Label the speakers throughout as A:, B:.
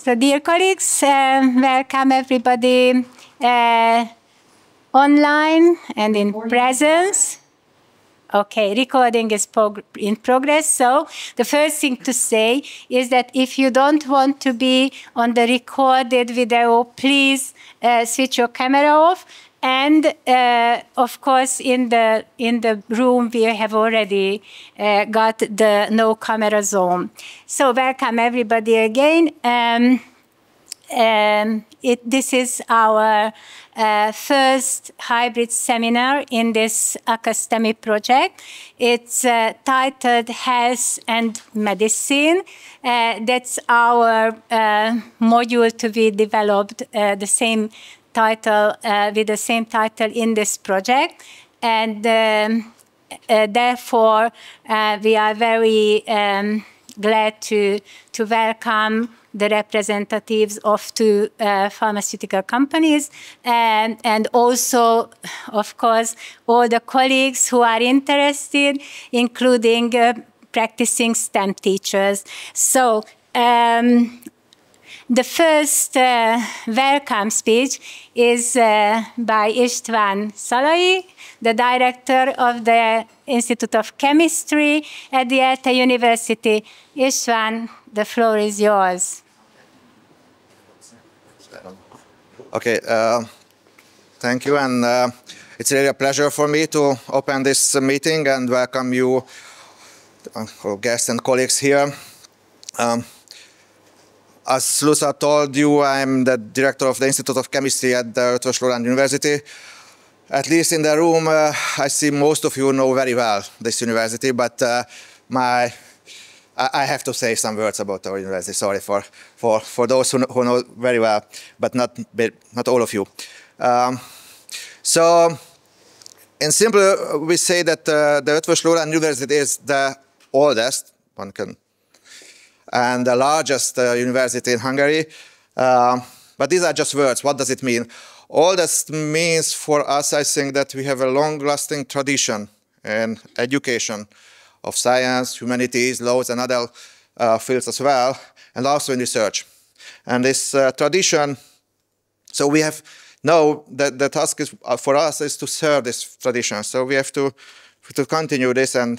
A: So dear colleagues, welcome everybody online and in presence. Okay, recording is in progress. So the first thing to say is that if you don't want to be on the recorded video, please switch your camera off. And of course, in the room, we have already got the no camera zone. So welcome everybody again. This is our first hybrid seminar in this AcaStemy project. It's titled Health and Medicine. That's our module to be developed, the same title, with the same title in this project. And therefore, we are very glad to welcome the representatives of two pharmaceutical companies and also, of course, all the colleagues who are interested, including practicing STEM teachers. So the first welcome speech is by István Szalai, the director of the Institute of Chemistry at the ELTE University. István, the floor is yours.
B: Okay, thank you, and it's really a pleasure for me to open this meeting and welcome you, guests and colleagues here. As Luca told you, I'm the director of the Institute of Chemistry at the Eötvös Loránd University. At least in the room, I see most of you know very well this university, but I have to say some words about our university. Sorry for those who know very well, but not all of you. So, in simple, we say that the Eötvös Loránd University is the oldest, and the largest university in Hungary. But these are just words. What does it mean? Oldest means for us, I think, that we have a long-lasting tradition in education of science, humanities, laws, and other fields as well, and also in research. And this tradition, so we have now, the task is, for us is to serve this tradition. So we have to continue this and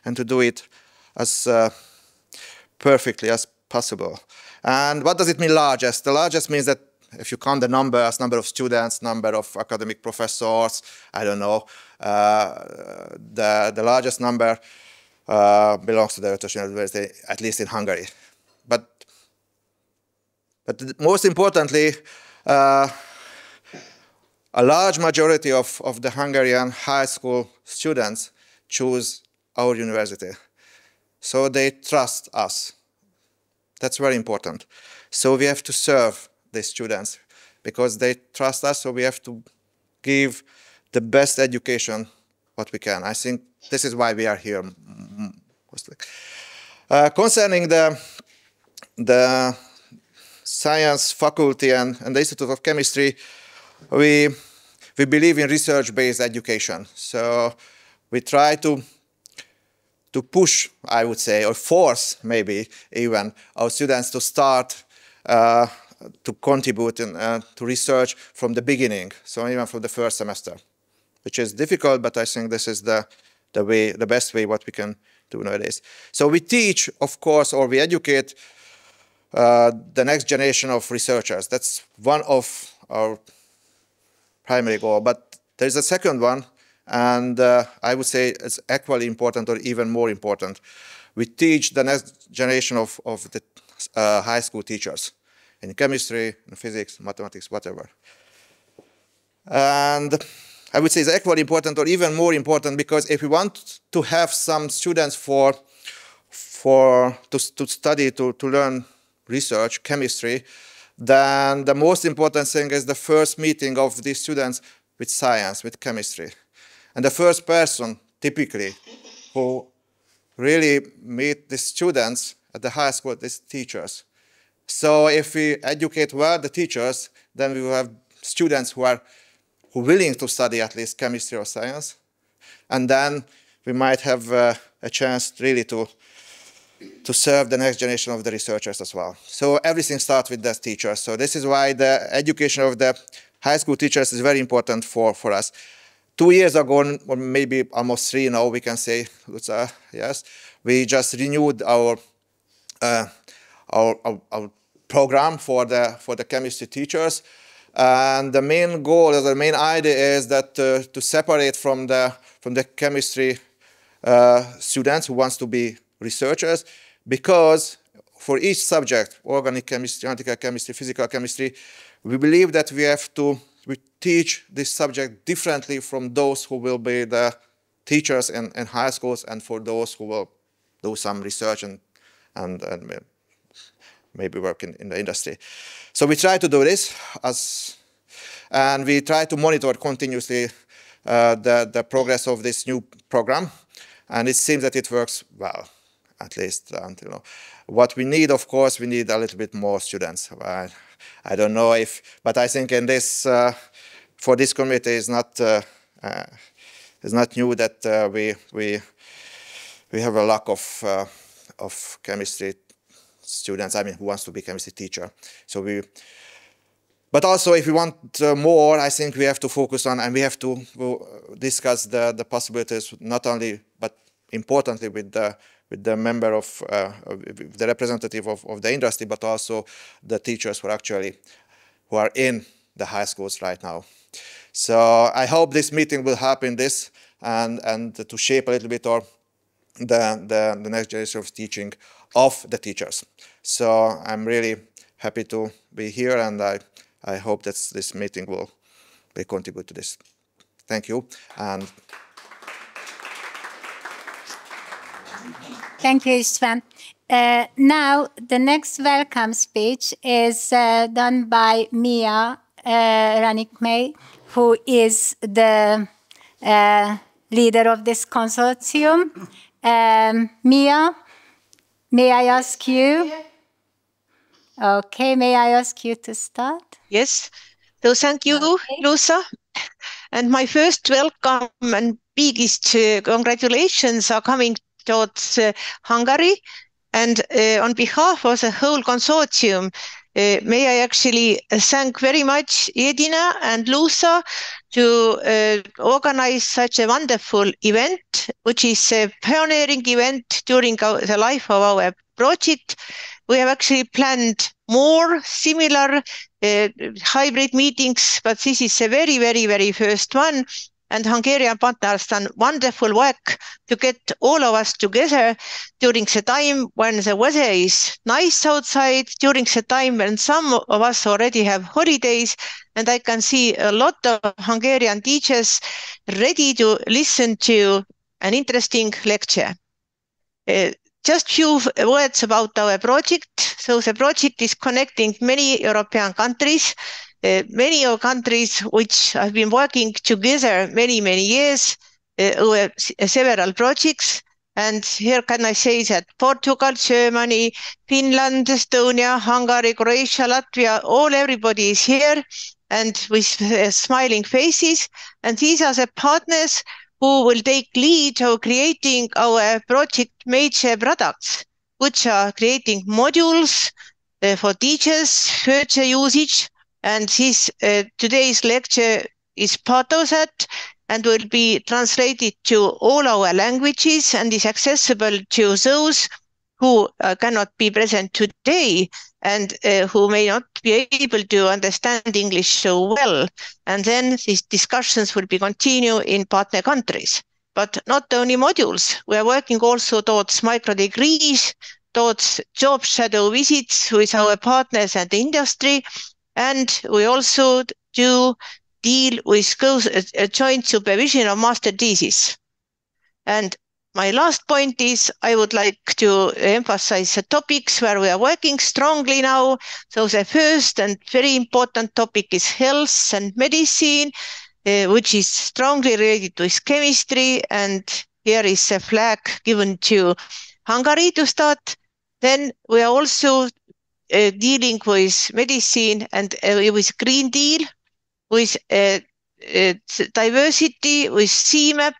B: to do it as perfectly as possible. And what does it mean, largest? The largest means that if you count the numbers, number of students, number of academic professors, I don't know, the largest number belongs to the Eötvös University, at least in Hungary. But most importantly, a large majority of the Hungarian high school students choose our university. So they trust us. That's very important. So we have to serve the students because they trust us, so we have to give the best education what we can. I think this is why we are here. Concerning the science faculty and the Institute of Chemistry, we believe in research-based education. So we try to push, I would say, or force maybe even our students to start to contribute to research from the beginning, so even from the first semester, which is difficult, but I think this is the best way what we can do nowadays. So we teach, of course, or we educate the next generation of researchers. That's one of our primary goals. But there's a second one, and I would say it's equally important or even more important. We teach the next generation of the high school teachers in chemistry, in physics, mathematics, whatever. And I would say it's equally important or even more important because if we want to have some students to study, to learn research, chemistry, then the most important thing is the first meeting of these students with science, with chemistry. And the first person, typically, who really meet the students at the high school is teachers. So if we educate well the teachers, then we will have students who are willing to study at least chemistry or science. And then we might have a chance really to to serve the next generation of the researchers as well. So everything starts with the teachers. So this is why the education of the high school teachers is very important for us. 2 years ago, or maybe almost 3 now, we can say, yes, we just renewed our program for the chemistry teachers. And the main goal, or the main idea is that to separate from the chemistry students who wants to be researchers, because for each subject, organic chemistry, analytical chemistry, physical chemistry, we believe that we have to teach this subject differently from those who will be the teachers in high schools and for those who will do some research and maybe work in the industry. So we try to do this, and we try to monitor continuously the progress of this new program, and it seems that it works well, at least until now. What we need, of course, we need a little bit more students. I don't know if, but I think in this, for this committee, it's not new that we have a lack of chemistry students. I mean, who wants to be chemistry teacher? So but also if we want more, I think we have to focus on, and we have to discuss the possibilities, not only but importantly with the member of the representative of the industry, but also the teachers who are in the high schools right now. So I hope this meeting will help in this and to shape a little bit the next generation of teaching of the teachers. So I'm really happy to be here, and I hope that this meeting will contribute to this. Thank you. And
A: thank you, István. Now, the next welcome speech is done by Mia Ranikmey, who is the leader of this consortium. Mia, may I ask you? Okay, may I ask you to start?
C: Yes. So thank you, Lusa. And my first welcome and biggest congratulations are coming towards Hungary. And on behalf of the whole consortium, may I actually thank very much Edina and Lusa to organize such a wonderful event, which is a pioneering event during the life of our project. We have actually planned more similar hybrid meetings, but this is the very, very, very first one. And Hungarian partner has done wonderful work to get all of us together during the time when the weather is nice outside, during the time when some of us already have holidays. And I can see a lot of Hungarian teachers ready to listen to an interesting lecture. Just few words about our project. So the project is connecting many European countries. Many of countries which have been working together many, many years over several projects. And here can I say that Portugal, Germany, Finland, Estonia, Hungary, Croatia, Latvia, everybody is here and with smiling faces. And these are the partners who will take lead of creating our project major products, which are creating modules for teachers, future usage. And this today's lecture is part of that and will be translated to all our languages and is accessible to those who cannot be present today and who may not be able to understand English so well. And then these discussions will be continued in partner countries. But not only modules, we are working also towards micro degrees, towards job shadow visits with our partners and the industry. And we also do deal with joint supervision of master thesis. And my last point is I would like to emphasize the topics where we are working strongly now. So the first and very important topic is health and medicine, which is strongly related with chemistry. And here is a flag given to Hungary to start. Then we are also dealing with medicine and with Green Deal, with diversity, with CMAP,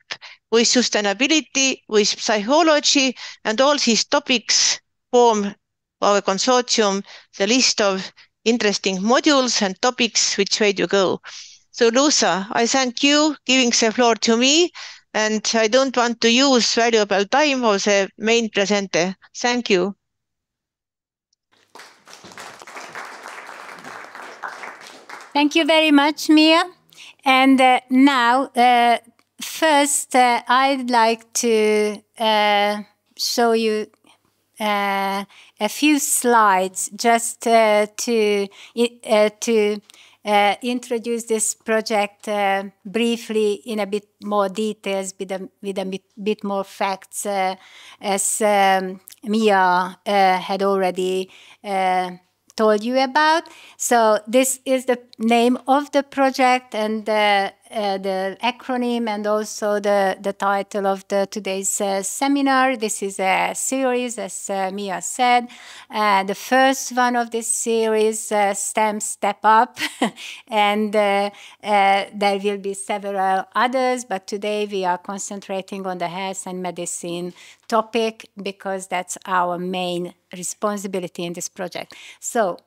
C: with sustainability, with psychology, and all these topics form our consortium, the list of interesting modules and topics which way to go. So Luisa, I thank you giving the floor to me, and I don't want to use valuable time of the main presenter. Thank you.
A: Thank you very much, Mia. And now, first, I'd like to show you a few slides just to introduce this project briefly in a bit more details with a bit more facts, as Mia had already told you about. So this is the name of the project and the acronym, and also the title of today's seminar. This is a series, as Mia said. The first one of this series, STEM Step Up, and there will be several others, but today we are concentrating on the health and medicine topic because that's our main responsibility in this project. So,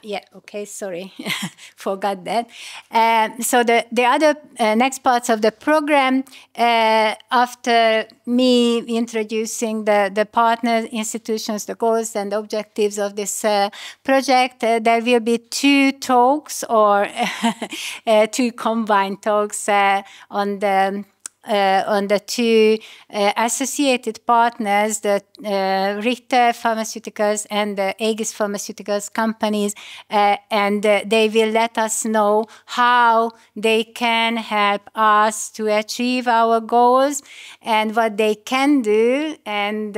A: yeah, okay, sorry, forgot that. So the other next parts of the program, after me introducing the partner institutions, the goals and objectives of this project, there will be two talks or two combined talks on the two associated partners, the Richter Pharmaceuticals and the Aegis Pharmaceuticals companies, and they will let us know how they can help us to achieve our goals and what they can do. And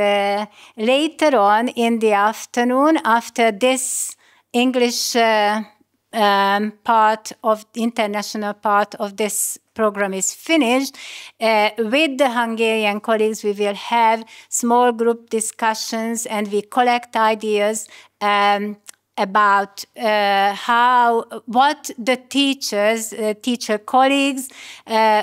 A: later on in the afternoon, after this English part of international part of this program is finished, with the Hungarian colleagues we will have small group discussions, and we collect ideas about what the teacher colleagues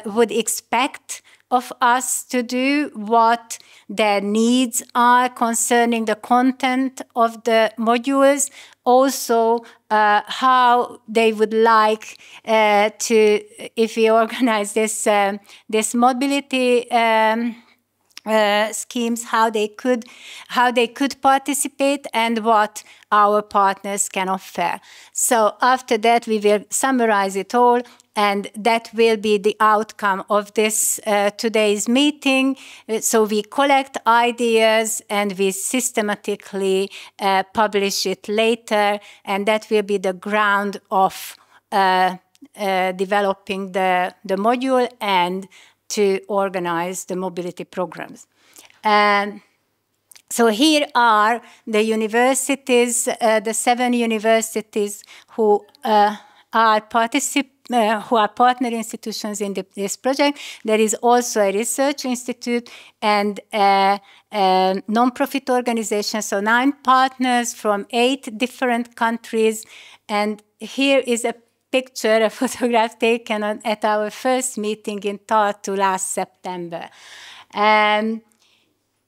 A: would expect of us to do, what their needs are concerning the content of the modules, also how they would like to, if we organize this mobility schemes, how they could participate and what our partners can offer. So after that, we will summarize it all, and that will be the outcome of this today's meeting. So we collect ideas and we systematically publish it later, and that will be the ground of developing the module and to organize the mobility programs. So here are the universities, the 7 universities who are partner institutions in this project. There is also a research institute and a non-profit organization, so 9 partners from 8 different countries. And here is a picture, a photograph taken at our first meeting in Tartu last September.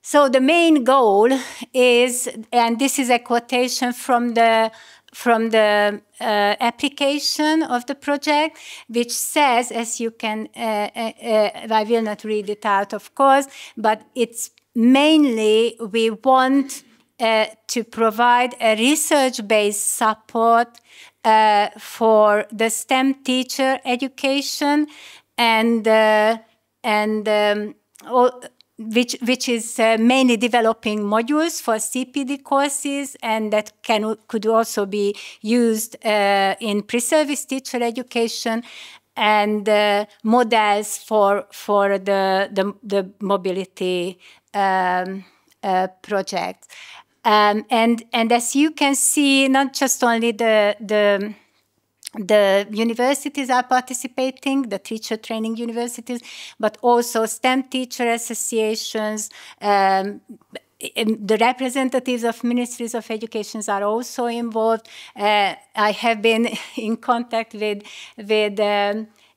A: So the main goal is, and this is a quotation from the application of the project, which says, as you can, I will not read it out, of course, but it's mainly we want to provide a research-based support for the STEM teacher education, and which is mainly developing modules for CPD courses, and that could also be used in pre-service teacher education, and models for the mobility project. And as you can see, not just only the universities are participating, the teacher training universities, but also STEM teacher associations. The representatives of ministries of education are also involved. I have been in contact with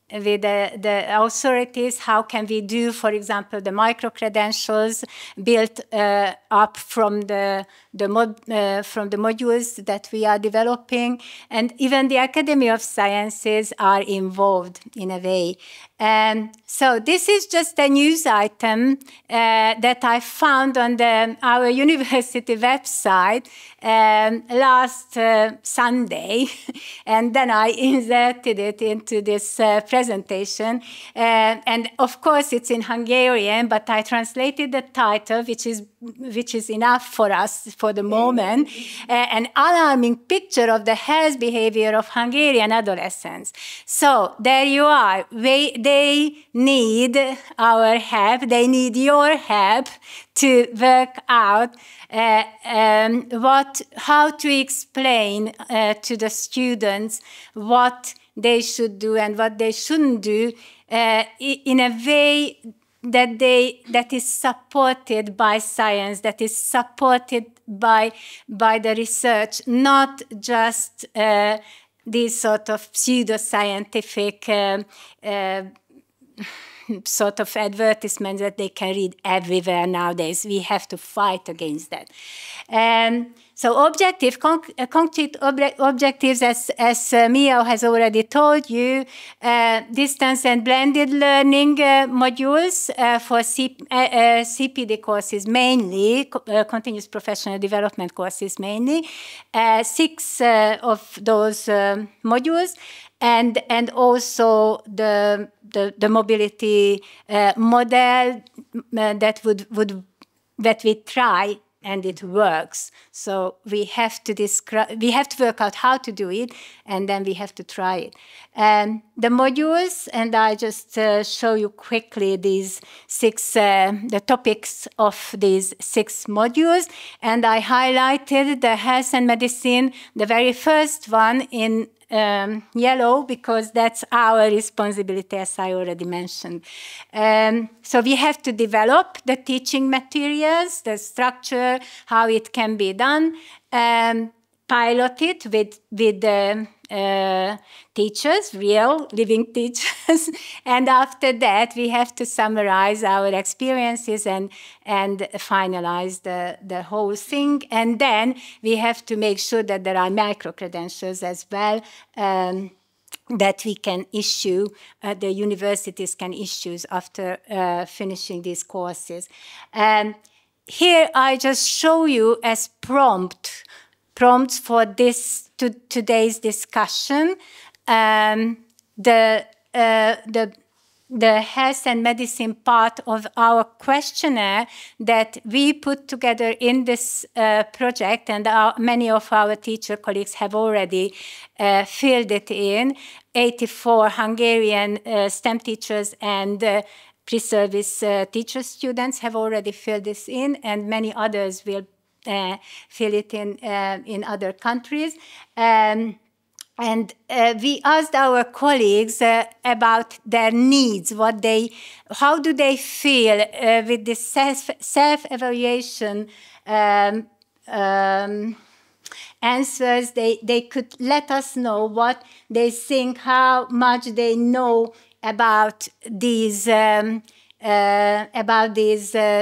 A: the authorities, how can we do, for example, the micro-credentials built up from the modules that we are developing. And even the Academy of Sciences are involved in a way. So this is just a news item that I found on our university website last Sunday, and then I inserted it into this presentation. And of course, it's in Hungarian, but I translated the title, which is enough for us for the moment, an alarming picture of the health behavior of Hungarian adolescents. So there you are. They need our help. They need your help to work out how to explain to the students what they should do and what they shouldn't do in a way that is supported by science, that is supported by the research, not just these sort of pseudoscientific sort of advertisements that they can read everywhere nowadays. We have to fight against that. So concrete objectives, as Mia has already told you, distance and blended learning modules for CPD courses mainly, continuous professional development courses mainly, 6 of those modules, and also the mobility model that we try, and it works. So we have to work out how to do it, and then we have to try it. The modules, and I just show you quickly these 6, the topics of these 6 modules, and I highlighted the health and medicine, the very first one in yellow, because that's our responsibility, as I already mentioned. So we have to develop the teaching materials, the structure, how it can be done, pilot it with teachers, real living teachers, and after that we have to summarize our experiences and finalize the whole thing, and then we have to make sure that there are micro-credentials as well that we can issue, the universities can issue after finishing these courses. Here I just show you as prompts for today's discussion. The health and medicine part of our questionnaire that we put together in this project, and many of our teacher colleagues have already filled it in. 84 Hungarian STEM teachers and pre-service teacher students have already filled this in, and many others will fill it in other countries. And we asked our colleagues about their needs, how do they feel with this self-evaluation answers. They could let us know what they think, how much they know about these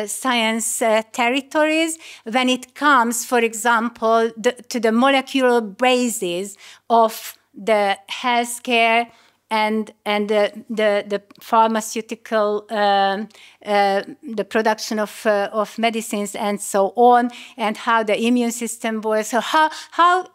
A: science territories when it comes, for example, to the molecular basis of the healthcare and the pharmaceutical, the production of medicines and so on, and how the immune system works. So how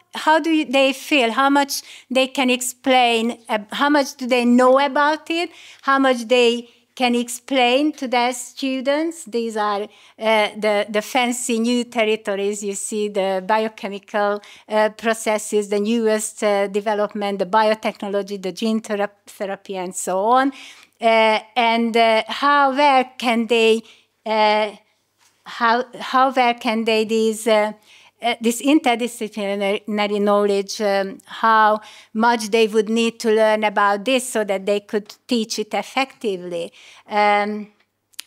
A: do they feel? How much they can explain? How much do they know about it? How much they can explain to their students? These are the fancy new territories. You see the biochemical processes, the newest development, the biotechnology, the gene therapy, and so on. And how well can they this interdisciplinary knowledge, how much they would need to learn about this so that they could teach it effectively. And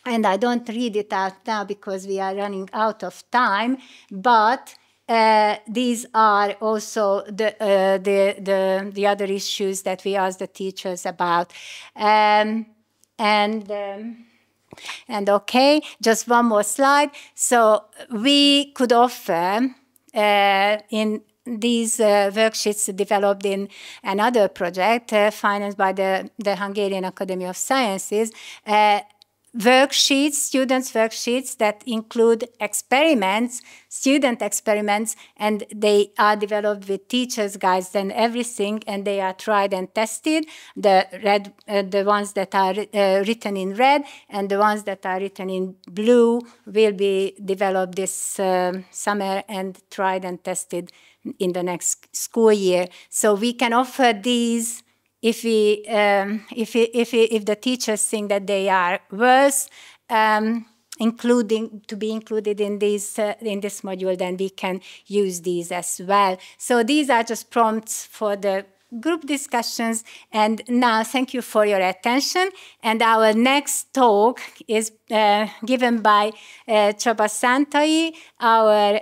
A: I don't read it out now because we are running out of time, but these are also the other issues that we ask the teachers about. And okay, just one more slide. So we could offer in these worksheets developed in another project financed by the Hungarian Academy of Sciences, worksheets, students' worksheets that include experiments, student experiments, and they are developed with teachers' guides and everything, and they are tried and tested. The ones that are written in red and the ones that are written in blue will be developed this summer and tried and tested in the next school year. So we can offer these if the teachers think that they are worth to be included in this module, then we can use these as well. So these are just prompts for the group discussions. And now, thank you for your attention. And our next talk is given by Csaba Szántai, our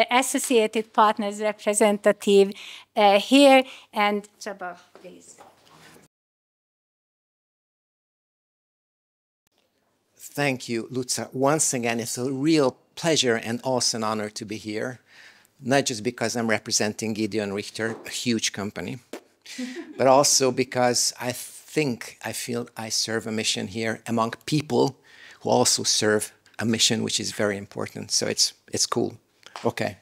A: Associated Partners representative here. And Csaba, please.
D: Thank you, Luca. Once again, it's a real pleasure and also an honor to be here. Not just because I'm representing Gedeon Richter, a huge company, but also because I feel I serve a mission here among people who also serve a mission which is very important. So it's cool. Okay.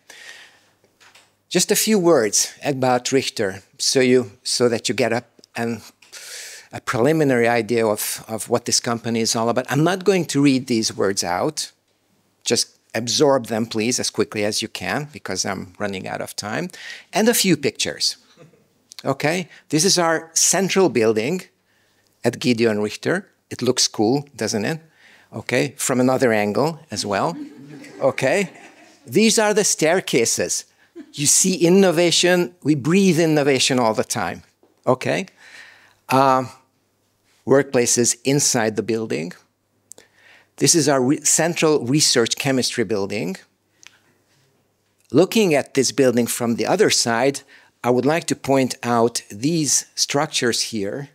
D: Just a few words about Richter so that you get a preliminary idea of what this company is all about. I'm not going to read these words out. Just absorb them, please, as quickly as you can, because I'm running out of time. And a few pictures. Okay? This is our central building at Gedeon Richter. It looks cool, doesn't it? Okay? From another angle as well. Okay? These are the staircases. You see innovation. We breathe innovation all the time. Okay? Workplaces inside the building. This is our central research chemistry building. Looking at this building from the other side, I would like to point out these structures here.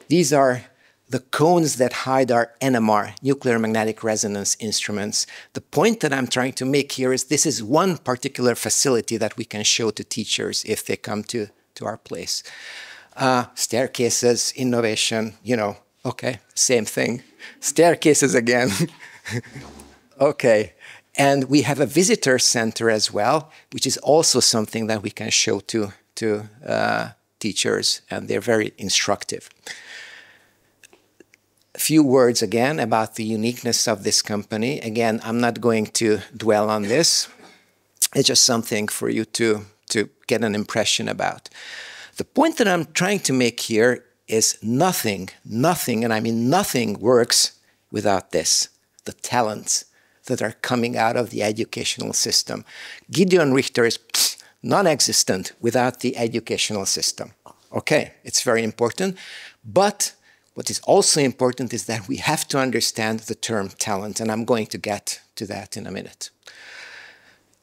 D: These are the cones that hide our NMR, nuclear magnetic resonance instruments. The point that I'm trying to make here is this is one particular facility that we can show to teachers if they come to our place. Staircases, innovation, you know, okay, same thing. Staircases again. Okay. And we have a visitor center as well, which is also something that we can show to teachers, and they're very instructive. A few words again about the uniqueness of this company. Again, I'm not going to dwell on this. It's just something for you to get an impression about. The point that I'm trying to make here is nothing, and I mean nothing works without this, the talents that are coming out of the educational system. Gedeon Richter is non-existent without the educational system. Okay, it's very important. But what is also important is that we have to understand the term talent, and I'm going to get to that in a minute.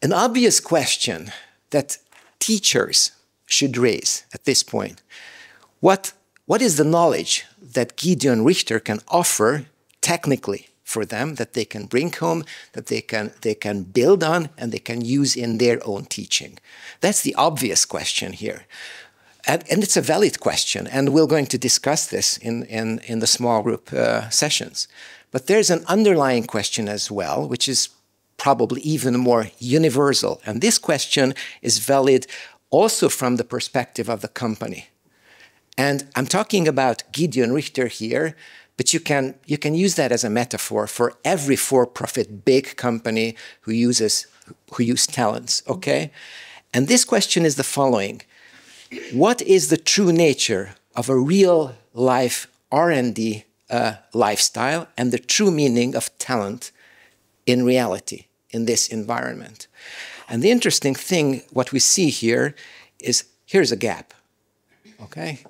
D: An obvious question that teachers should raise at this point, what is the knowledge that Gedeon Richter can offer technically for them, that they can bring home, that they can build on, and they can use in their own teaching? That's the obvious question here. And it's a valid question, and we're going to discuss this in the small group sessions. But there's an underlying question as well, which is probably even more universal. And this question is valid also from the perspective of the company. And I'm talking about Gedeon Richter here, but you can use that as a metaphor for every for-profit big company who use talents, okay? And this question is the following. What is the true nature of a real-life R&D lifestyle and the true meaning of talent in reality, in this environment? And the interesting thing, what we see here is, here's a gap, okay?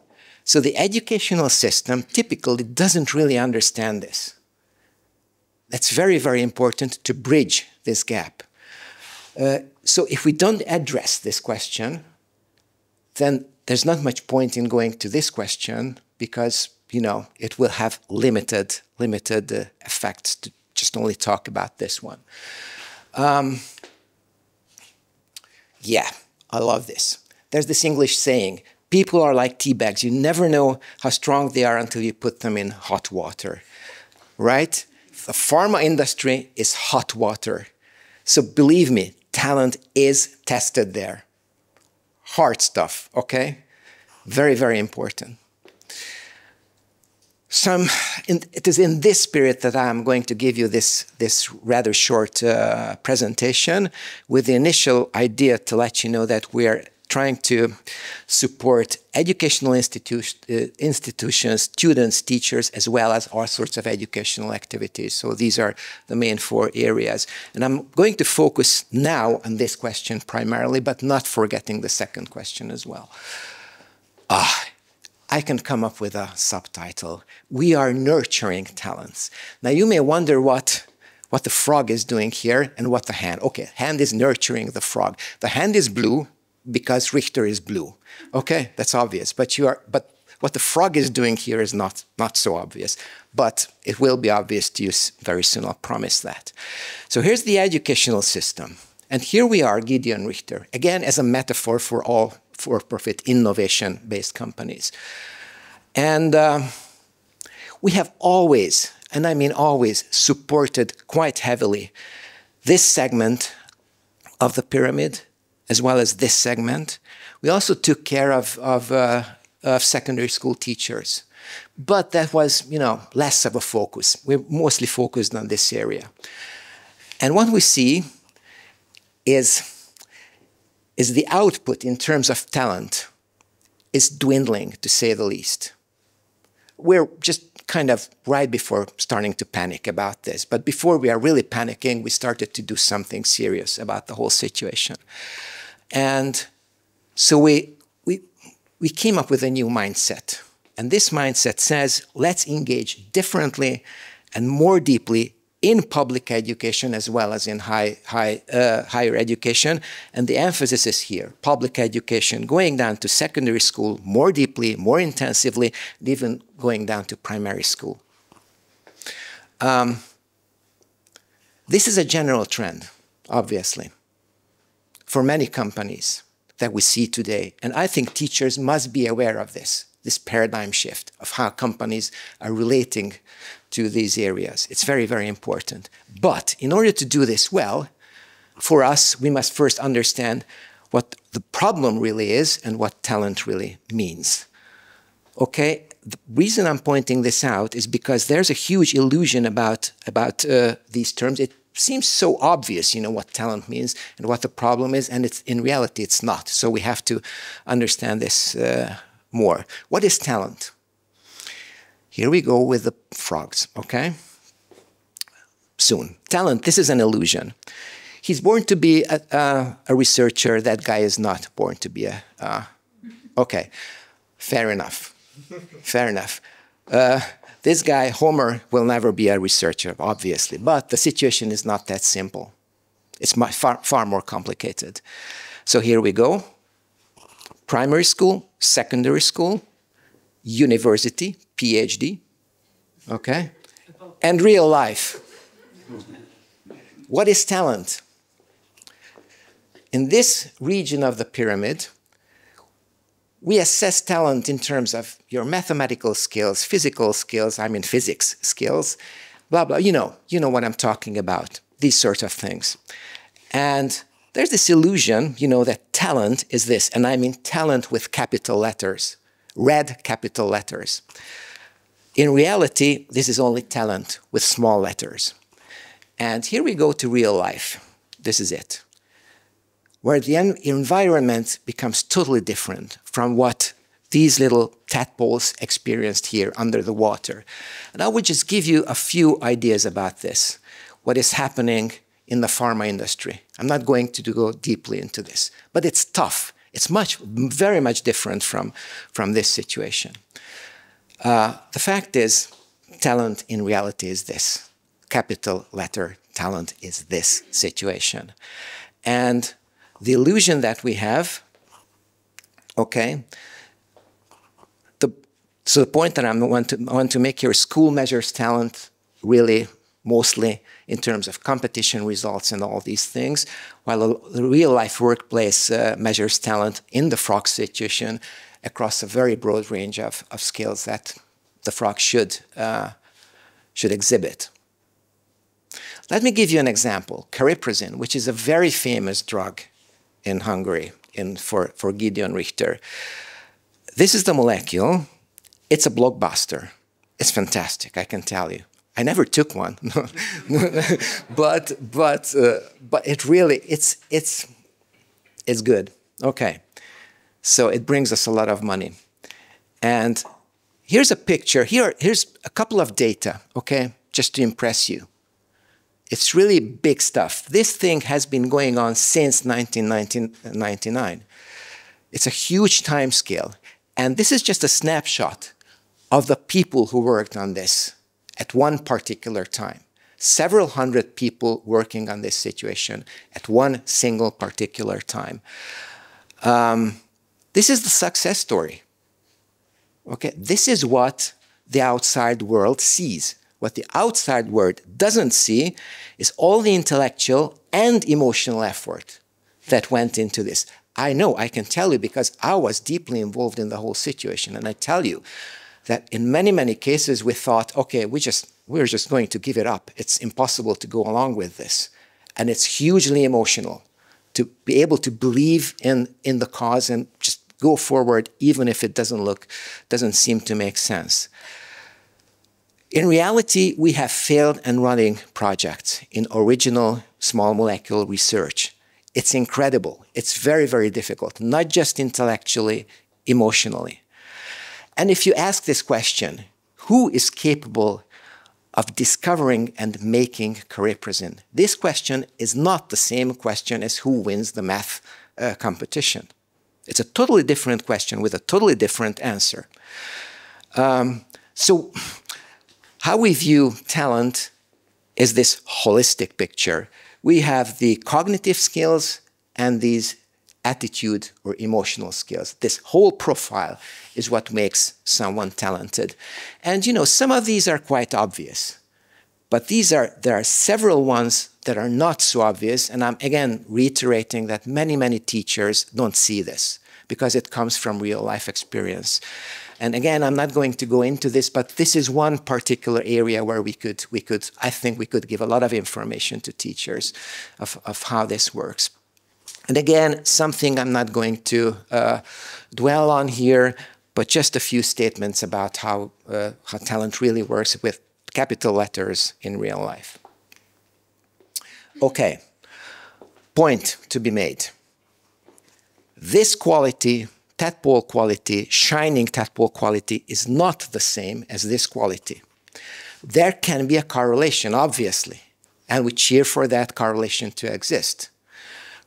D: So the educational system typically doesn't really understand this. That's very, very important to bridge this gap. So if we don't address this question, then there's not much point in going to this question because, you know, it will have limited effects to just only talk about this one. Yeah, I love this. There's this English saying, people are like tea bags. You never know how strong they are until you put them in hot water, right? The pharma industry is hot water. So believe me, talent is tested there. Hard stuff, okay? Very, very important. It is in this spirit that I'm going to give you this rather short presentation with the initial idea to let you know that we are trying to support educational institutions, students, teachers, as well as all sorts of educational activities. So these are the main 4 areas. And I'm going to focus now on this question primarily, but not forgetting the second question as well. I can come up with a subtitle. We are nurturing talents. Now you may wonder what the frog is doing here and what the hand. Okay, hand is nurturing the frog. The hand is blue because Richter is blue. Okay, that's obvious. But what the frog is doing here is not so obvious. But it will be obvious to you very soon, I'll promise that. So here's the educational system. And here we are, Gideon Richter, again as a metaphor for all for-profit innovation-based companies. And we have always, and I mean always, supported quite heavily this segment of the pyramid, as well as this segment. We also took care of secondary school teachers. But that was, you know, less of a focus. We're mostly focused on this area. And what we see is the output in terms of talent is dwindling, to say the least. We're just kind of right before starting to panic about this. But before we are really panicking, we started to do something serious about the whole situation. And so we came up with a new mindset. And this mindset says, let's engage differently and more deeply in public education as well as in higher education. And the emphasis is here, public education, going down to secondary school more deeply, more intensively, and even going down to primary school. This is a general trend, obviously, for many companies that we see today. And I think teachers must be aware of this paradigm shift of how companies are relating to these areas. It's very, very important. But in order to do this well, for us, we must first understand what the problem really is and what talent really means. Okay, the reason I'm pointing this out is because there's a huge illusion about these terms. It seems so obvious, you know, what talent means and what the problem is, and in reality, it's not. So we have to understand this more. What is talent? Here we go with the frogs, okay? Soon. Talent, this is an illusion. He's born to be a researcher. That guy is not born to be okay, fair enough. Fair enough. This guy, Homer, will never be a researcher, obviously. But the situation is not that simple. It's far more complicated. So here we go. Primary school, secondary school, university, PhD, okay? And real life. What is talent? In this region of the pyramid, we assess talent in terms of your mathematical skills, physical skills, I mean physics skills, blah, blah. You know what I'm talking about, these sorts of things. And there's this illusion, you know, that talent is this, and I mean talent with capital letters, red capital letters. In reality, this is only talent with small letters. And here we go to real life. This is it. Where the environment becomes totally different from what these little tadpoles experienced here under the water. And I would just give you a few ideas about this, what is happening in the pharma industry. I'm not going to go deeply into this, but it's tough. It's very much different from this situation. The fact is, talent in reality is this. Capital letter talent is this situation. And the illusion that we have, okay, so the point that I want to make here is school measures talent really mostly in terms of competition results and all these things, while the real-life workplace measures talent in the frog situation across a very broad range of skills that the frog should exhibit. Let me give you an example. Cariprazine, which is a very famous drug in Hungary for Gideon Richter. This is the molecule. It's a blockbuster. It's fantastic, I can tell you. I never took one, but it really, it's good. Okay, so it brings us a lot of money. And here's a picture. Here's a couple of data, okay, just to impress you. It's really big stuff. This thing has been going on since 1999. It's a huge time scale. And this is just a snapshot of the people who worked on this at one particular time. Several hundred people working on this situation at one single particular time. This is the success story. Okay, this is what the outside world sees. What the outside world doesn't see is all the intellectual and emotional effort that went into this. I know, I can tell you because I was deeply involved in the whole situation. And I tell you that in many, many cases we thought, okay, we're just going to give it up. It's impossible to go along with this. And it's hugely emotional to be able to believe in the cause and just go forward even if it doesn't seem to make sense. In reality, we have failed and running projects in original small molecule research. It's incredible. It's very, very difficult, not just intellectually, emotionally. And if you ask this question, who is capable of discovering and making cariprazine? This question is not the same question as who wins the math competition. It's a totally different question with a totally different answer. So how we view talent is this holistic picture. We have the cognitive skills and these attitude or emotional skills. This whole profile is what makes someone talented. And you know, some of these are quite obvious, but there are several ones that are not so obvious. And I'm again reiterating that many, many teachers don't see this because it comes from real life experience. And again, I'm not going to go into this, but this is one particular area where I think we could give a lot of information to teachers of how this works. And again, something I'm not going to dwell on here, but just a few statements about how talent really works with capital letters in real life. Okay, point to be made. This quality, tadpole quality, shining tadpole quality, is not the same as this quality. There can be a correlation, obviously, and we cheer for that correlation to exist.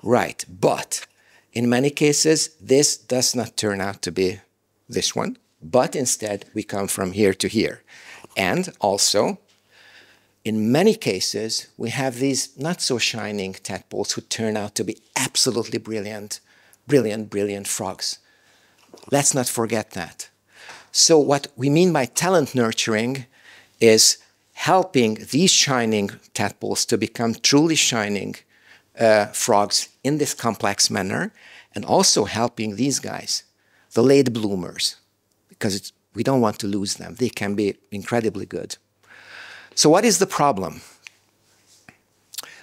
D: Right, but in many cases, this does not turn out to be this one, but instead we come from here to here. And also, in many cases, we have these not so shining tadpoles who turn out to be absolutely brilliant, brilliant, brilliant frogs. Let's not forget that. So what we mean by talent nurturing is helping these shining tadpoles to become truly shining frogs in this complex manner, and also helping these guys, the late bloomers, because we don't want to lose them. They can be incredibly good. So what is the problem?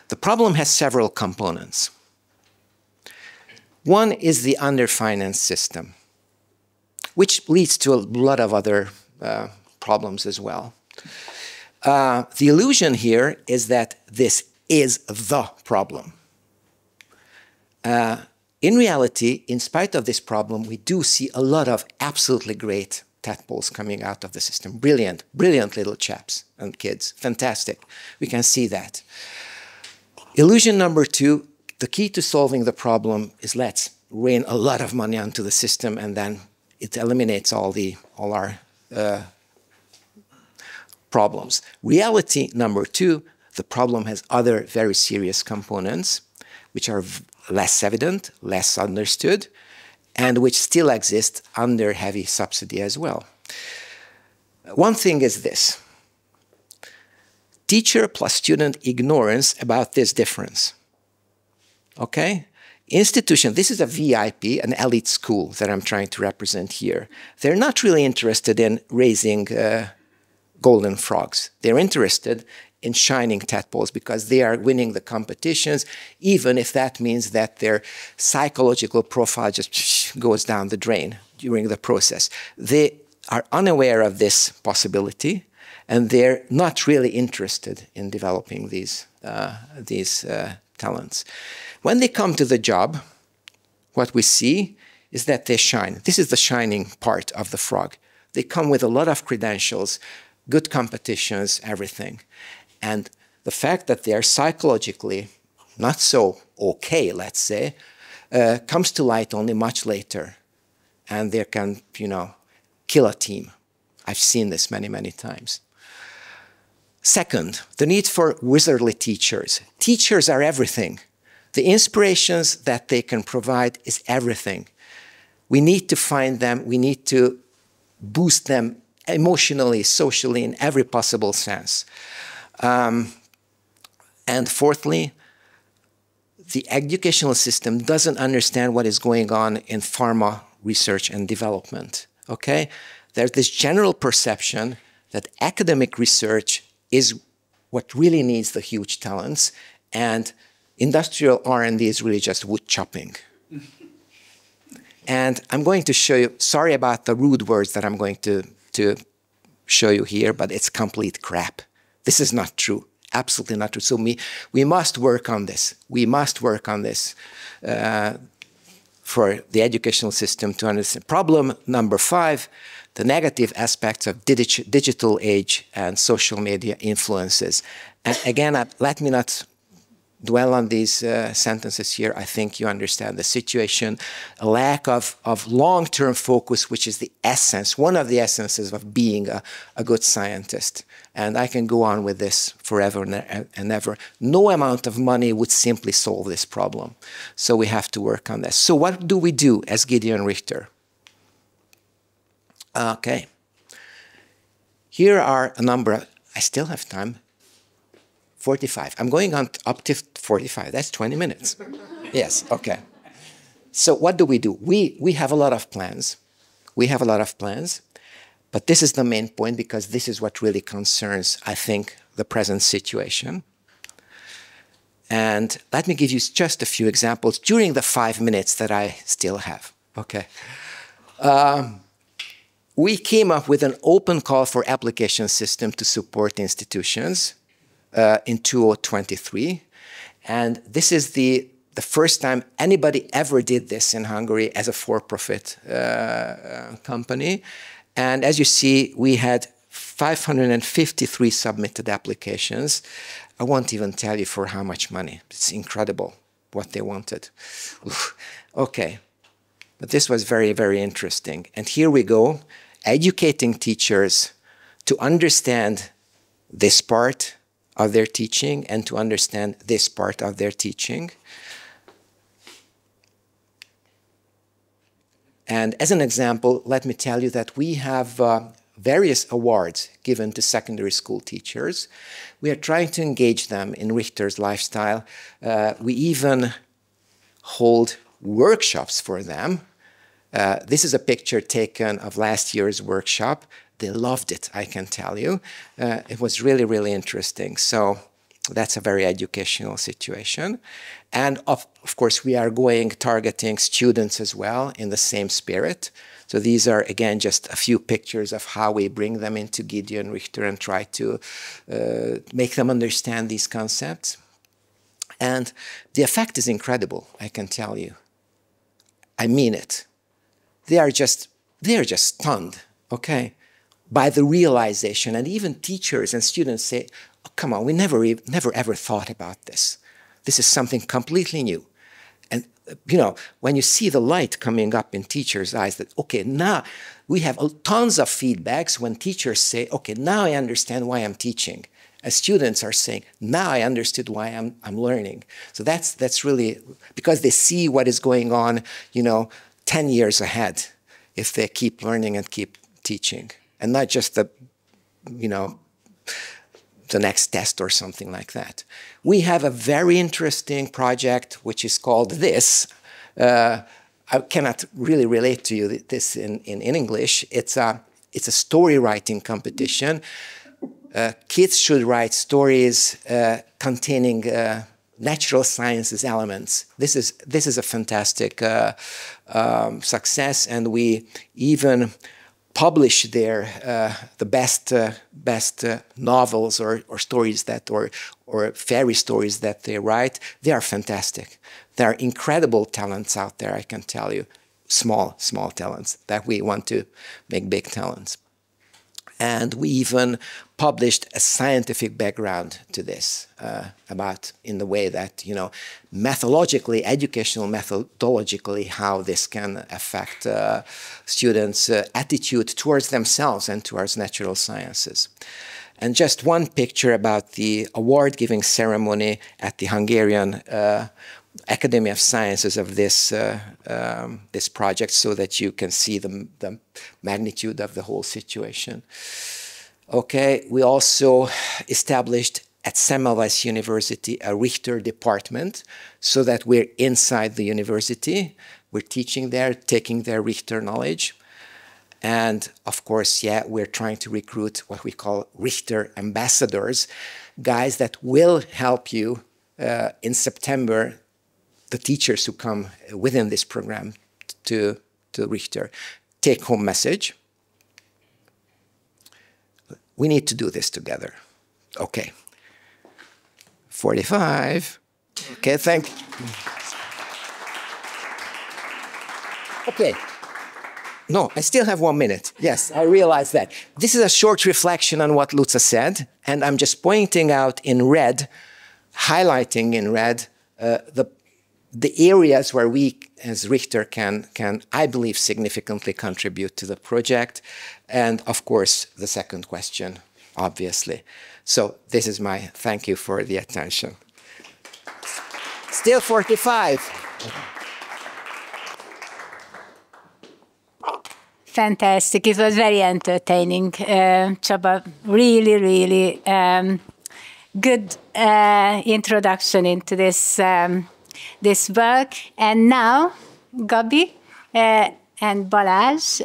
D: The problem has several components. One is the underfinanced system, which leads to a lot of other problems as well. The illusion here is that this is the problem. In reality, in spite of this problem, we do see a lot of absolutely great tadpoles coming out of the system. Brilliant, brilliant little chaps and kids. Fantastic. We can see that. Illusion number two, the key to solving the problem is let's rain a lot of money onto the system and then it eliminates all our problems. Reality number two, the problem has other very serious components. which are less evident, less understood, and which still exist under heavy subsidy as well. One thing is this: teacher plus student ignorance about this difference. Okay? Institution, this is a VIP, an elite school that I'm trying to represent here. They're not really interested in raising golden frogs. They're interested in shining tadpoles because they are winning the competitions, even if that means that their psychological profile just goes down the drain during the process. They are unaware of this possibility, and they're not really interested in developing these talents. When they come to the job, what we see is that they shine. This is the shining part of the frog. They come with a lot of credentials, good competitions, everything. And the fact that they are psychologically not so okay, let's say, comes to light only much later. And they can, you know, kill a team. I've seen this many, many times. Second, the need for wizardly teachers. Teachers are everything. The inspirations that they can provide is everything. We need to find them. We need to boost them emotionally, socially, in every possible sense. And fourthly, the educational system doesn't understand what is going on in pharma research and development. Okay? There's this general perception that academic research is what really needs the huge talents, and industrial R&D is really just wood chopping. And I'm going to show you, sorry about the rude words that I'm going to show you here, but it's complete crap. This is not true, absolutely not true. So we must work on this. We must work on this for the educational system to understand. Problem number 5, the negative aspects of digital age and social media influences. And again, let me not dwell on these sentences here. I think you understand the situation. A lack of long-term focus, which is the essence, one of the essences of being a good scientist. And I can go on with this forever and ever. No amount of money would simply solve this problem. So we have to work on this. So what do we do as Gideon Richter? Okay. Here are a number. I still have time. 45. I'm going on up to 45. That's 20 minutes. Yes, okay. So what do? We have a lot of plans. We have a lot of plans. But this is the main point, because this is what really concerns, I think, the present situation. And let me give you just a few examples during the 5 minutes that I still have. Okay. We came up with an open call for application system to support institutions in 2023. And this is the first time anybody ever did this in Hungary as a for-profit company. And as you see, we had 553 submitted applications. I won't even tell you for how much money. It's incredible what they wanted. Okay. But this was very, very interesting. And here we go, educating teachers to understand this part of their teaching and to understand this part of their teaching. And as an example, let me tell you that we have various awards given to secondary school teachers. We are trying to engage them in Richter's lifestyle. We even hold workshops for them. This is a picture taken of last year's workshop. They loved it, I can tell you. It was really, really interesting. So that's a very educational situation. And of course, we are targeting students as well in the same spirit. So these are, again, just a few pictures of how we bring them into Gideon Richter and try to make them understand these concepts. And the effect is incredible, I can tell you. I mean it. They are just stunned, okay, by the realization. And even teachers and students say, oh, come on, we never ever thought about this. This is something completely new. And, you know, when you see the light coming up in teachers' eyes that, okay, now we have tons of feedbacks when teachers say, okay, now I understand why I'm teaching. students are saying, now I understood why I'm learning. So that's really, because they see what is going on, 10 years ahead if they keep learning and keep teaching. And not just the next test or something like that. We have a very interesting project which is called this. I cannot really relate to you this in English. It's a story writing competition. Kids should write stories containing natural sciences elements. This is a fantastic success, and we even publish there the best novels or stories or fairy stories that they write. They are fantastic. There are incredible talents out there, I can tell you. Small talents that we want to make big talents. And we even published a scientific background to this about in the way that, methodologically, educational methodologically, how this can affect students' attitude towards themselves and towards natural sciences. And just one picture about the award-giving ceremony at the Hungarian Academy of Sciences of this this project, so that you can see the magnitude of the whole situation. Okay, we also established at Semmelweis University a Richter department, so that we're inside the university. We're teaching there, taking their Richter knowledge. And of course, we're trying to recruit what we call Richter ambassadors, guys that will help you in September, the teachers who come within this program to Richter. Take-home message. We need to do this together. Okay. 45. Okay, thank you. Okay. No, I still have 1 minute. Yes, I realize that. This is a short reflection on what Luca said, and I'm just pointing out in red, highlighting in red, the areas where we, as Richter, can, I believe, significantly contribute to the project. And, of course, the second question, obviously. So this is my thank you for the attention. Still 45.
A: Fantastic. It was very entertaining, Csaba. Really good introduction into this this work. And now, Gabi and Balázs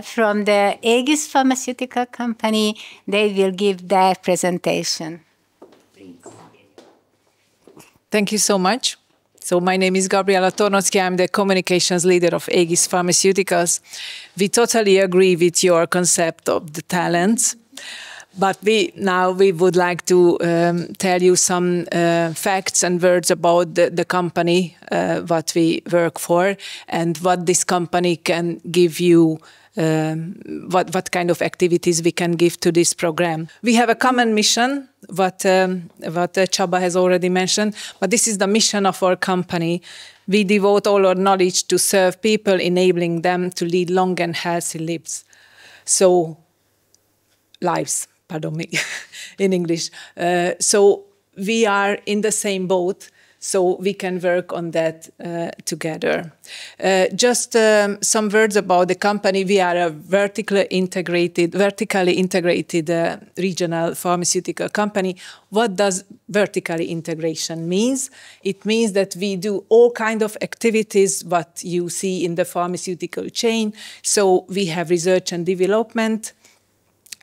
A: from the Egészség pharmaceutical company, they will give their presentation.
E: Thank you so much. So my name is Gabriela Tornocki. I'm the communications leader of Egészség Pharmaceuticals. We totally agree with your concept of the talents. But now we would like to tell you some facts and words about the company, what we work for, and what this company can give you, what kind of activities we can give to this program. We have a common mission, what Csaba has already mentioned, but this is the mission of our company. We devote all our knowledge to serve people, enabling them to lead long and healthy lives. Pardon me, in English. So we are in the same boat, so we can work on that together. Just some words about the company. We are a vertically integrated regional pharmaceutical company. What does vertically integration means? It means that we do all kinds of activities what you see in the pharmaceutical chain. So we have research and development,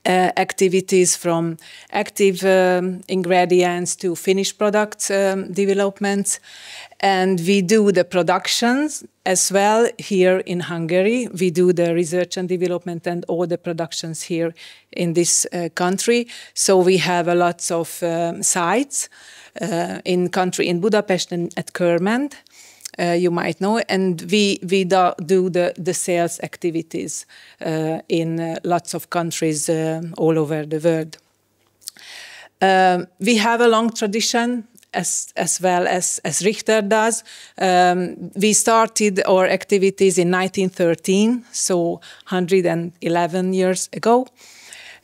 E: activities from active ingredients to finished products developments. And we do the productions as well here in Hungary. We do the research and development and all the productions here in this country. So we have lots of sites in Budapest and at Körmend. You might know, and we do the sales activities in lots of countries all over the world. We have a long tradition as well as Richter does. We started our activities in 1913, so 111 years ago.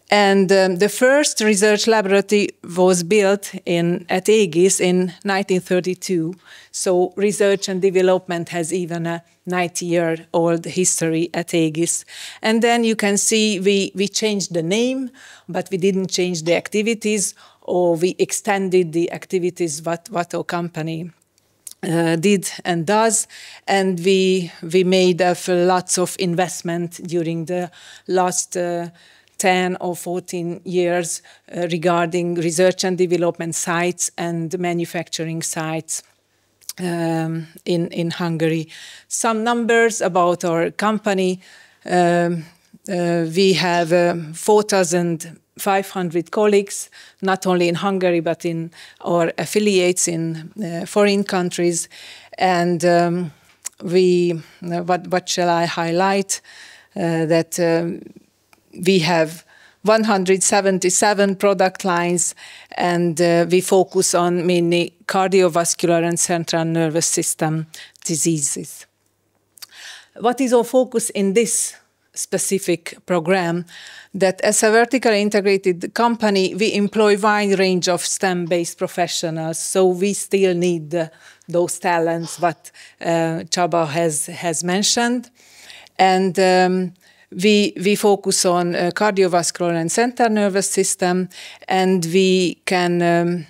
E: And the first research laboratory was built at Egész in 1932. So research and development has even a 90-year-old history at Egész. And then you can see we changed the name, but we didn't change the activities, or we extended the activities what our company did and does, and we made lots of investment during the last 10 or 14 years regarding research and development sites and manufacturing sites in Hungary. Some numbers about our company. We have 4,500 colleagues, not only in Hungary, but in our affiliates in foreign countries. And what shall I highlight? That we have 177 product lines, and we focus on mainly cardiovascular and central nervous system diseases. What is our focus in this specific program? That as a vertically integrated company, we employ a wide range of STEM-based professionals, so we still need those talents what Csaba has mentioned. And we focus on cardiovascular and central nervous system, and we can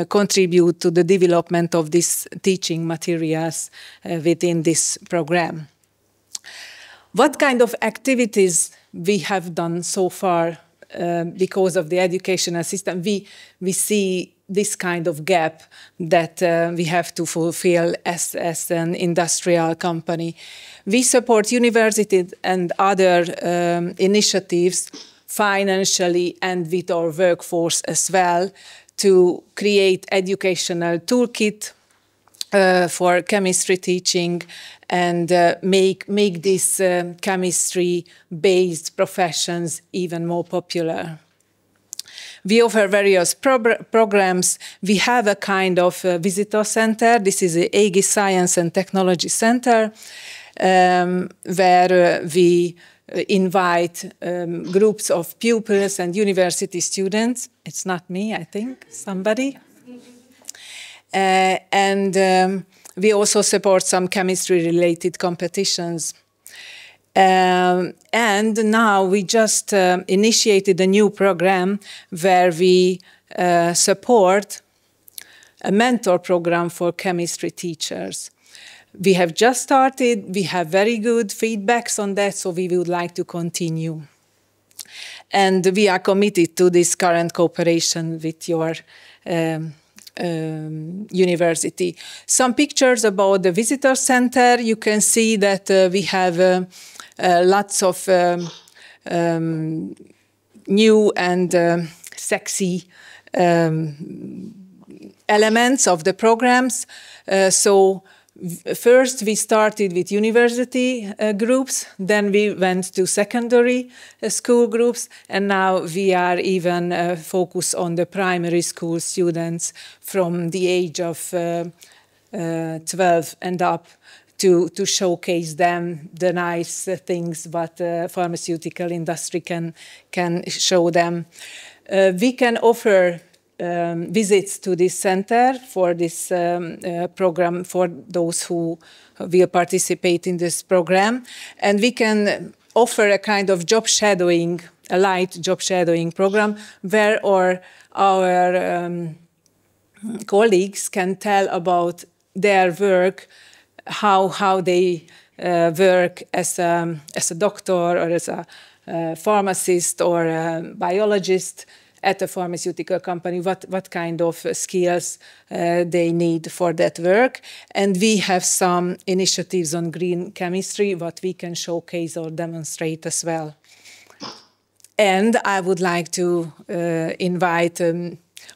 E: contribute to the development of these teaching materials within this program. What kind of activities we have done so far because of the educational system? We see this kind of gap that we have to fulfill as an industrial company. We support universities and other initiatives financially and with our workforce as well to create educational toolkit for chemistry teaching and make these chemistry-based professions even more popular. We offer various programs. We have a kind of visitor center. This is the Egészség Science and Technology Center, where we invite groups of pupils and university students. It's not me, I think, somebody. And we also support some chemistry-related competitions. And now we just initiated a new program where we support a mentor program for chemistry teachers. We have just started. We have very good feedbacks on that, so we would like to continue. And we are committed to this current cooperation with your university. Some pictures about the visitor center. You can see that we have lots of new and sexy elements of the programs. So first we started with university groups, then we went to secondary school groups, and now we are even focused on the primary school students from the age of 12 and up to showcase them the nice things what pharmaceutical industry can show them. We can offer visits to this center for this program for those who will participate in this program. And we can offer a kind of job shadowing, a light job shadowing program where our colleagues can tell about their work, how they work as a doctor or as a pharmacist or a biologist at a pharmaceutical company, what kind of skills they need for that work. And we have some initiatives on green chemistry, what we can showcase or demonstrate as well. And I would like to invite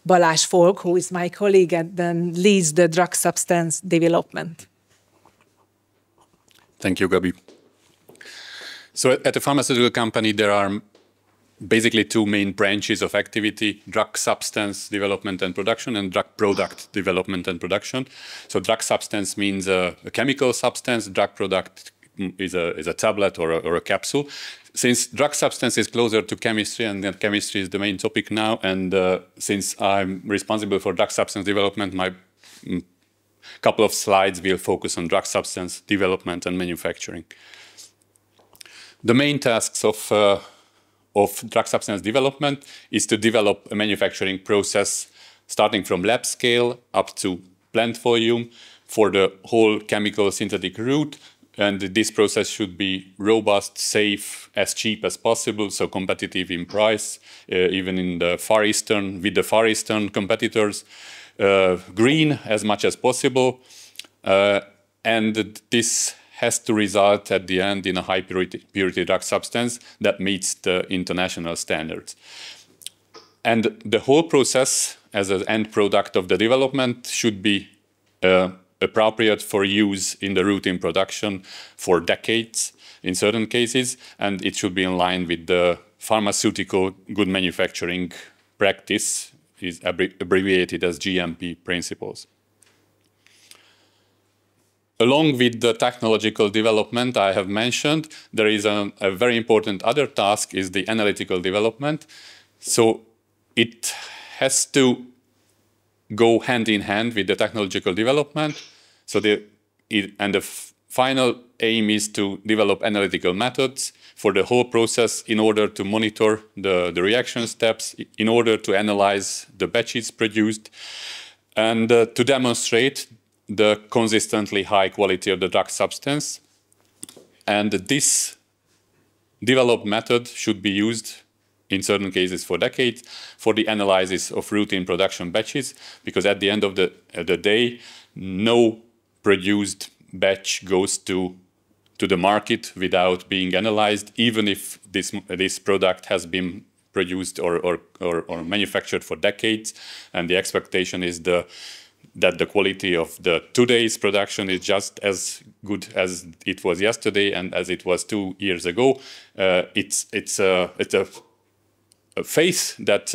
E: Balázs Folk, who is my colleague and then leads the drug substance development.
F: Thank you, Gabi. So at a pharmaceutical company, there are basically two main branches of activity: drug substance development and production, and drug product development and production. So drug substance means a chemical substance, drug product a tablet or a capsule. Since drug substance is closer to chemistry, and then chemistry is the main topic now, and since I'm responsible for drug substance development, my couple of slides will focus on drug substance development and manufacturing. The main tasks of drug substance development is to develop a manufacturing process starting from lab scale up to plant volume for the whole chemical synthetic route. And this process should be robust, safe, as cheap as possible, so competitive in price, even in the Far Eastern, with the Far Eastern competitors, green as much as possible. And this has to result at the end in a high purity drug substance that meets the international standards. And the whole process as an end product of the development should be appropriate for use in the routine production for decades in certain cases, and it should be in line with the pharmaceutical good manufacturing practice, is abbreviated as GMP principles. Along with the technological development I have mentioned, there is a very important other task, is the analytical development. So it has to go hand in hand with the technological development. So the final aim is to develop analytical methods for the whole process in order to monitor the reaction steps, in order to analyze the batches produced, and to demonstrate the consistently high quality of the drug substance. And this developed method should be used in certain cases for decades for the analysis of routine production batches, because at the end of the day, no produced batch goes to the market without being analyzed, even if this product has been produced or manufactured for decades, and the expectation is that the quality of the today's production is just as good as it was yesterday and as it was 2 years ago. It's a faith that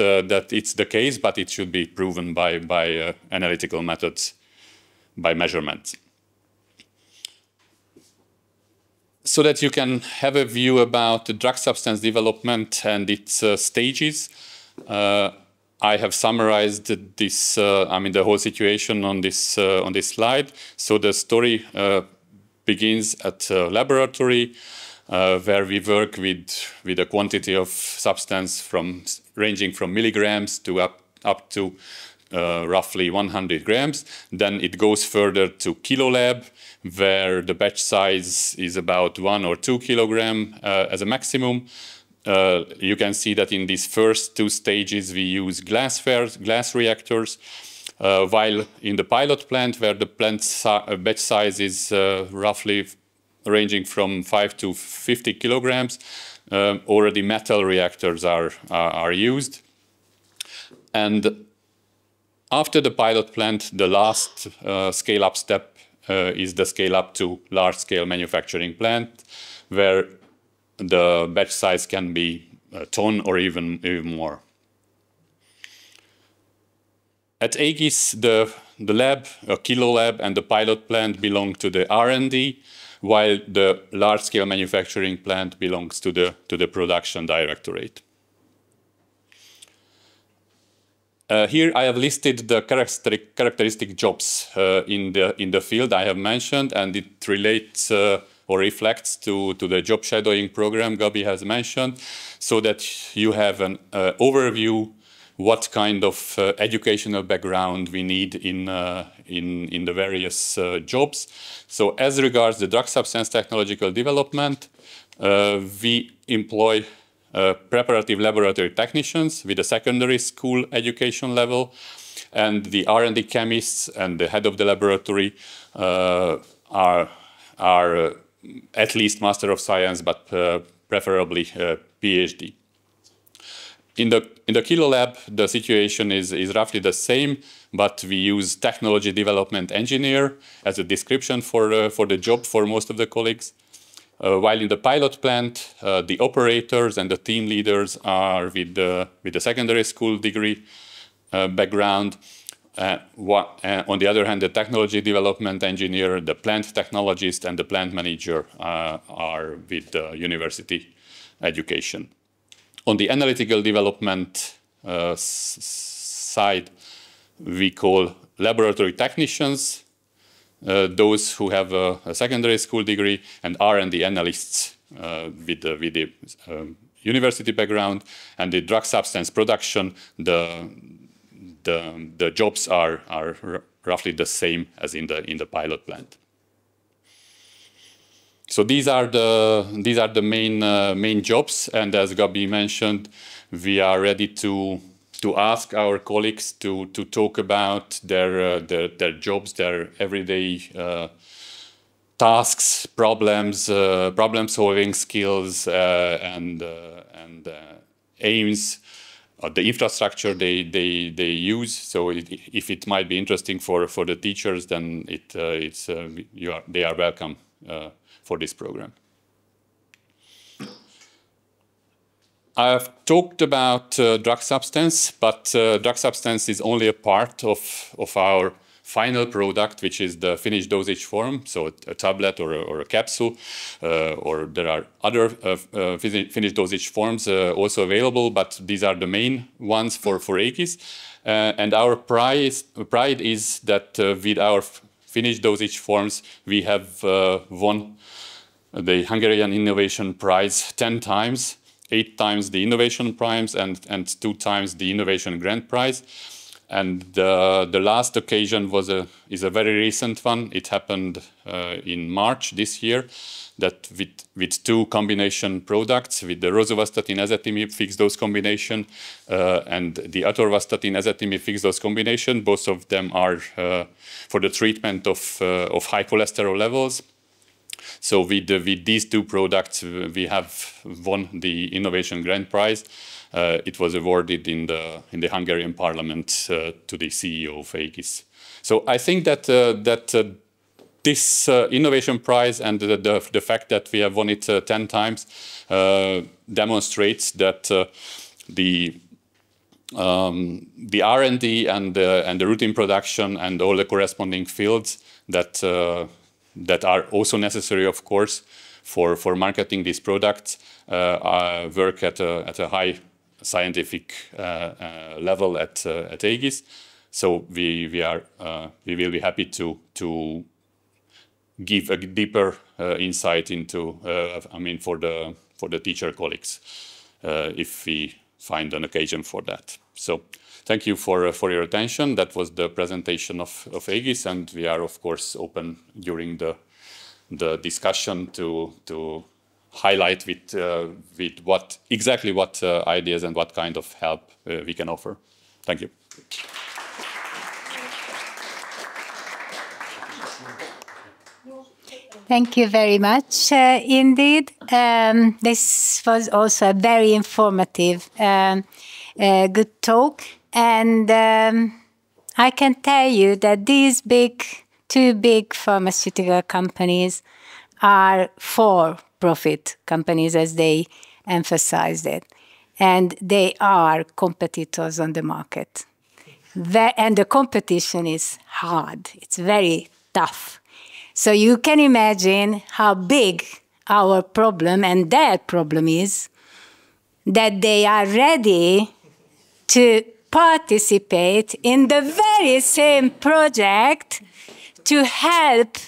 F: it's the case, but it should be proven by analytical methods, by measurements. So that you can have a view about the drug substance development and its stages, I have summarized this, the whole situation on this slide. So the story begins at a laboratory where we work with a quantity of substance ranging from milligrams to up to roughly 100 grams. Then it goes further to kilolab, where the batch size is about 1 or 2 kilograms as a maximum. You can see that in these first 2 stages we use glass reactors, while in the pilot plant, where the batch size is roughly ranging from 5 to 50 kilograms, already metal reactors are used. And after the pilot plant, the last scale-up step is the scale-up to large-scale manufacturing plant, where the batch size can be a ton or even more. At Egészség, the lab, a kilo lab, and the pilot plant belong to the R&D, while the large-scale manufacturing plant belongs to the production directorate. Here I have listed the characteristic jobs in the field I have mentioned, and it relates or reflects to the job shadowing program Gabi has mentioned, so that you have an overview what kind of educational background we need in the various jobs. So as regards the drug substance technological development, we employ preparative laboratory technicians with a secondary school education level, and the R&D chemists and the head of the laboratory are at least Master of Science, but preferably PhD. In the Kilo Lab, the situation is roughly the same, but we use technology development engineer as a description for the job for most of the colleagues. While in the pilot plant, the operators and the team leaders are with the secondary school degree background. on the other hand, the technology development engineer, the plant technologist, and the plant manager are with the university education. On the analytical development side, we call laboratory technicians those who have a secondary school degree, and R&D analysts with the university background. And the drug substance production, the jobs are roughly the same as in the pilot plant. So these are the main jobs, and as Gabi mentioned, we are ready to ask our colleagues to talk about their jobs, their everyday tasks, problems, problem-solving skills, and aims. The infrastructure they use. So if it might be interesting for the teachers, then they are welcome for this program. I have talked about drug substance, but drug substance is only a part of our final product, which is the finished dosage form, so a tablet or a capsule, or there are other finished dosage forms also available, but these are the main ones for Egészség. And our pride is that with our finished dosage forms, we have won the Hungarian Innovation Prize 10 times, 8 times the Innovation Prize and 2 times the Innovation Grand Prize. And the last occasion is a very recent one. It happened in March this year, that with 2 combination products, with the rosuvastatin-ezetimibe fixed dose combination and the atorvastatin-ezetimibe fixed dose combination. Both of them are for the treatment of high cholesterol levels. So with these 2 products, we have won the Innovation Grand Prize. It was awarded in the Hungarian Parliament to the CEO of Egészség. So I think that this Innovation Prize and the fact that we have won it 10 times demonstrates that the R&D and the routine production and all the corresponding fields that are also necessary, of course, for marketing these products work at a high scientific level at Egészség. So we will be happy to give a deeper insight into for the teacher colleagues if we find an occasion for that. So thank you for your attention. That was the presentation of Egészség, and we are of course open during the discussion to highlight with what ideas and what kind of help we can offer. Thank you.
A: Thank you very much indeed. This was also a very informative, good talk. And I can tell you that these 2 big pharmaceutical companies are for-profit companies, as they emphasized it. And they are competitors on the market. And the competition is hard. It's very tough. So you can imagine how big our problem and their problem is, that they are ready to participate in the very same project to help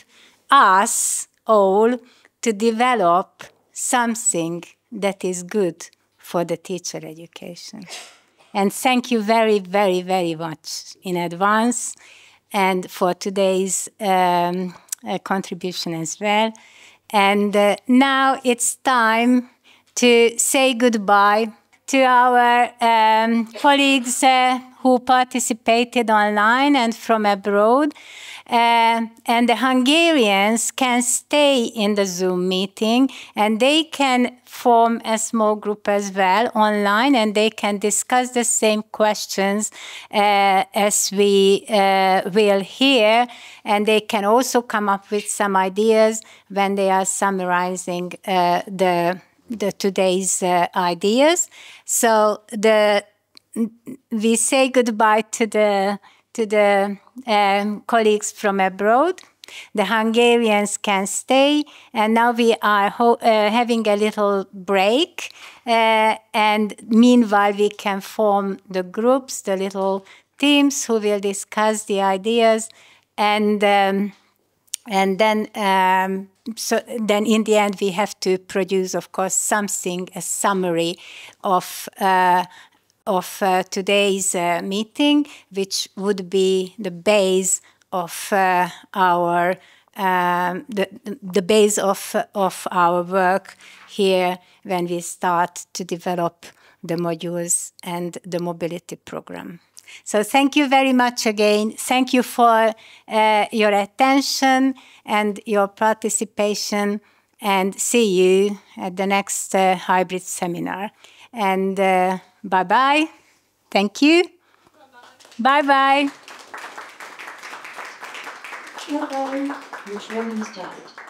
A: us all to develop something that is good for the teacher education. And thank you very, very, very much in advance and for today's contribution as well. And now it's time to say goodbye to our colleagues who participated online and from abroad. And the Hungarians can stay in the Zoom meeting, and they can form a small group as well online, and they can discuss the same questions as we will hear, and they can also come up with some ideas when they are summarizing the today's ideas. So we say goodbye to to the colleagues from abroad. The Hungarians can stay, and now we are having a little break, and meanwhile we can form the groups, the little teams who will discuss the ideas, and then in the end we have to produce, of course, something, a summary of today's meeting, which would be the base of our base of our work here when we start to develop the modules and the mobility program. So thank you very much again. Thank you for your attention and your participation, and see you at the next hybrid seminar. And bye-bye. Thank you. Bye-bye.
G: Your turn started.